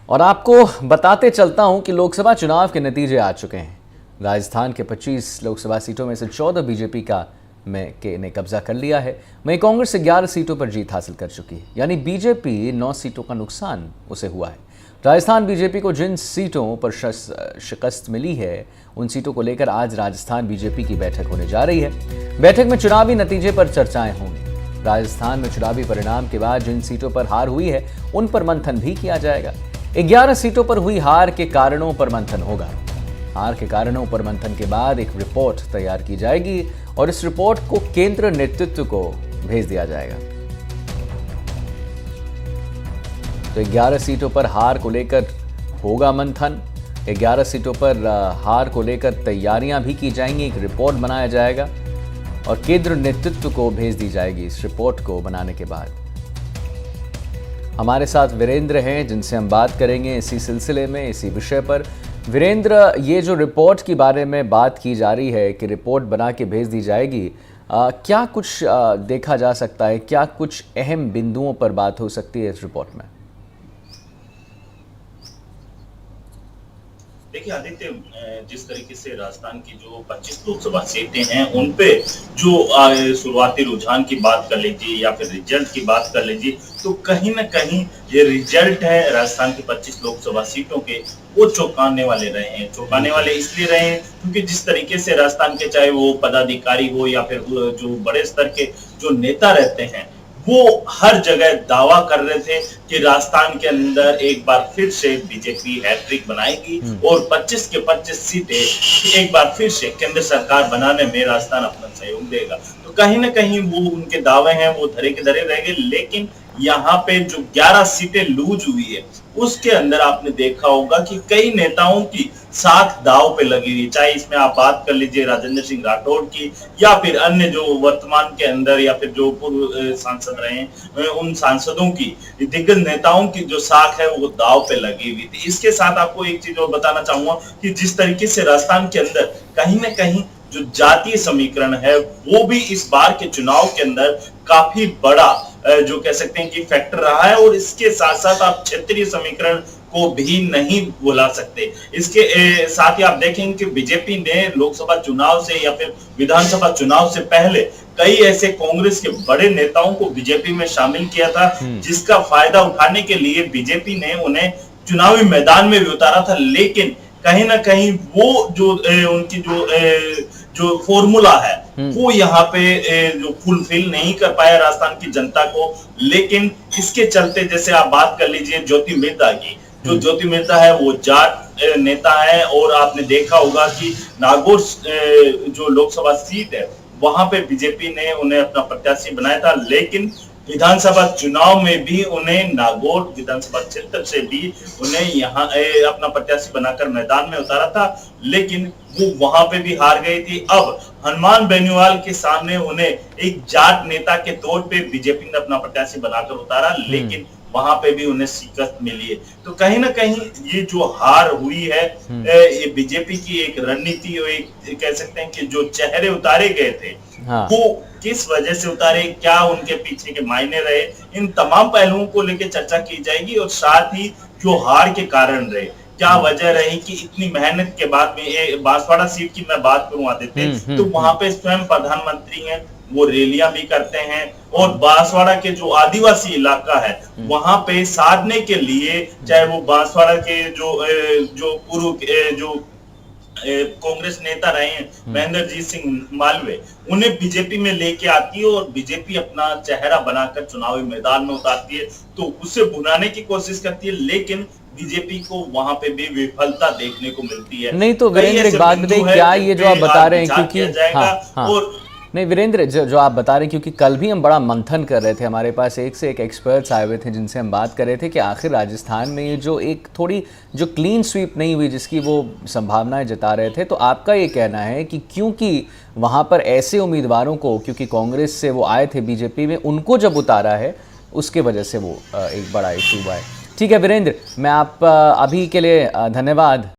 और आपको बताते चलता हूं कि लोकसभा चुनाव के नतीजे आ चुके हैं। राजस्थान के 25 लोकसभा सीटों में से 14 बीजेपी ने कब्जा कर लिया है। वहीं कांग्रेस 11 सीटों पर जीत हासिल कर चुकी है, यानी बीजेपी 9 सीटों का नुकसान उसे हुआ है। राजस्थान बीजेपी को जिन सीटों पर शिकस्त मिली है, उन सीटों को लेकर आज राजस्थान बीजेपी की बैठक होने जा रही है। बैठक में चुनावी नतीजे पर चर्चाएं होंगी। राजस्थान में चुनावी परिणाम के बाद जिन सीटों पर हार हुई है, उन पर मंथन भी किया जाएगा। 11 सीटों पर हुई हार के कारणों पर मंथन होगा। हार के कारणों पर मंथन के बाद एक रिपोर्ट तैयार की जाएगी और इस रिपोर्ट को केंद्र नेतृत्व को भेज दिया जाएगा। तो 11 सीटों पर हार को लेकर होगा मंथन। 11 सीटों पर हार को लेकर तैयारियां भी की जाएंगी, एक रिपोर्ट बनाया जाएगा और केंद्र नेतृत्व को भेज दी जाएगी इस रिपोर्ट को बनाने के बाद। हमारे साथ वीरेंद्र हैं, जिनसे हम बात करेंगे इसी सिलसिले में, इसी विषय पर। वीरेंद्र, ये जो रिपोर्ट के बारे में बात की जा रही है कि रिपोर्ट बना के भेज दी जाएगी, क्या कुछ देखा जा सकता है, क्या कुछ अहम बिंदुओं पर बात हो सकती है इस रिपोर्ट में? देखिए आदित्य, जिस तरीके से राजस्थान की जो 25 लोकसभा सीटें हैं उन पे जो शुरुआती रुझान की बात कर लीजिए या फिर रिजल्ट की बात कर लीजिए, तो कहीं ना कहीं ये रिजल्ट है राजस्थान की 25 लोकसभा सीटों के, वो चौंकाने वाले रहे हैं। चौंकाने वाले इसलिए रहे हैं क्योंकि जिस तरीके से राजस्थान के, चाहे वो पदाधिकारी हो या फिर जो बड़े स्तर के जो नेता रहते हैं, वो हर जगह दावा कर रहे थे कि राजस्थान के अंदर एक बार फिर से बीजेपी हैट्रिक बनाएगी और 25 के 25 सीटें एक बार फिर से केंद्र सरकार बनाने में राजस्थान अपना सहयोग देगा। तो कहीं ना कहीं वो उनके दावे हैं वो धरे के धरे रह गए। लेकिन यहाँ पे जो 11 सीटें लूज हुई है, उसके अंदर आपने देखा होगा कि कई नेताओं की साख दाव पे लगी हुई, चाहे इसमें आप बात कर लीजिए राजेंद्र सिंह राठौड़ की या फिर अन्य जो वर्तमान के अंदर या फिर जो पूर्व सांसद रहे हैं, उन सांसदों की, दिग्गज नेताओं की जो साख है वो दाव पे लगी हुई थी। इसके साथ आपको एक चीज और बताना चाहूंगा कि जिस तरीके से राजस्थान के अंदर कहीं ना कहीं जो जातीय समीकरण है वो भी इस बार के चुनाव के अंदर काफी बड़ा जो कह सकते हैं कि फैक्टर रहा है, और इसके साथ साथ आप क्षेत्रीय समीकरण को भी नहीं भुला सकते। इसके साथ ही आप देखेंगे कि बीजेपी ने लोकसभा चुनाव से या फिर विधानसभा चुनाव से पहले कई ऐसे कांग्रेस के बड़े नेताओं को बीजेपी में शामिल किया था, जिसका फायदा उठाने के लिए बीजेपी ने उन्हें चुनावी मैदान में भी उतारा था। लेकिन कहीं ना कहीं वो जो उनकी जो फॉर्मूला है वो यहाँ पे जो फुलफिल नहीं कर पाया राजस्थान की जनता को। लेकिन इसके चलते जैसे आप बात कर लीजिए ज्योति मिर्धा की, जो ज्योति मिर्धा है वो जाट नेता है, और आपने देखा होगा कि नागौर जो लोकसभा सीट है वहां पे बीजेपी ने उन्हें अपना प्रत्याशी बनाया था। लेकिन विधानसभा चुनाव में भी उन्हें नागौर विधानसभा क्षेत्र से भी उन्हें यहाँ अपना प्रत्याशी बनाकर मैदान में उतारा था, लेकिन वो वहां पे भी हार गई थी। अब हनुमान बेनीवाल के सामने उन्हें एक जाट नेता के तौर पे बीजेपी ने अपना प्रत्याशी बनाकर उतारा, लेकिन वहां पे भी उन्हें शिकस्त मिली है। तो कहीं ना कहीं ये जो हार हुई है, ये बीजेपी की एक रणनीति और एक कह सकते हैं कि जो चेहरे उतारे गए थे, वो किस वजह से उतारे, क्या उनके पीछे के मायने रहे, इन तमाम पहलुओं को लेकर चर्चा की जाएगी। और साथ ही जो हार के कारण रहे, क्या वजह रही कि इतनी मेहनत के बाद में बांसवाड़ा सीट की मैं बात करूं आदित्य, तो वहां पे स्वयं प्रधानमंत्री हैं, वो रैलियां भी करते हैं, और बांसवाड़ा के जो आदिवासी इलाका है वहां पे साधने के लिए, चाहे वो बांसवाड़ा के जो पूर्व जो कांग्रेस नेता रहे हैं महेंद्रजीत सिंह मालवीय, उन्हें बीजेपी में लेके आती है और बीजेपी अपना चेहरा बनाकर चुनावी मैदान में उतारती है, तो उसे भुनाने की कोशिश करती है। लेकिन बीजेपी को वहां पे भी विफलता देखने को मिलती है। नहीं तो वीरेंद्र, एक बात बताइए, क्या ये जो आप बता रहे हैं, क्योंकि और नहीं वीरेंद्र, जो आप बता रहे हैं, क्योंकि कल भी हम बड़ा मंथन कर रहे थे, हमारे पास एक से एक एक्सपर्ट्स आए हुए थे जिनसे हम बात कर रहे थे कि आखिर राजस्थान में ये जो एक थोड़ी जो क्लीन स्वीप नहीं हुई जिसकी वो संभावनाएं जता रहे थे, तो आपका ये कहना है कि क्योंकि वहाँ पर ऐसे उम्मीदवारों को, क्योंकि कांग्रेस से वो आए थे बीजेपी में, उनको जब उतारा है उसके वजह से वो एक बड़ा इशू हुआ है। ठीक है वीरेंद्र, मैं आप अभी के लिए धन्यवाद।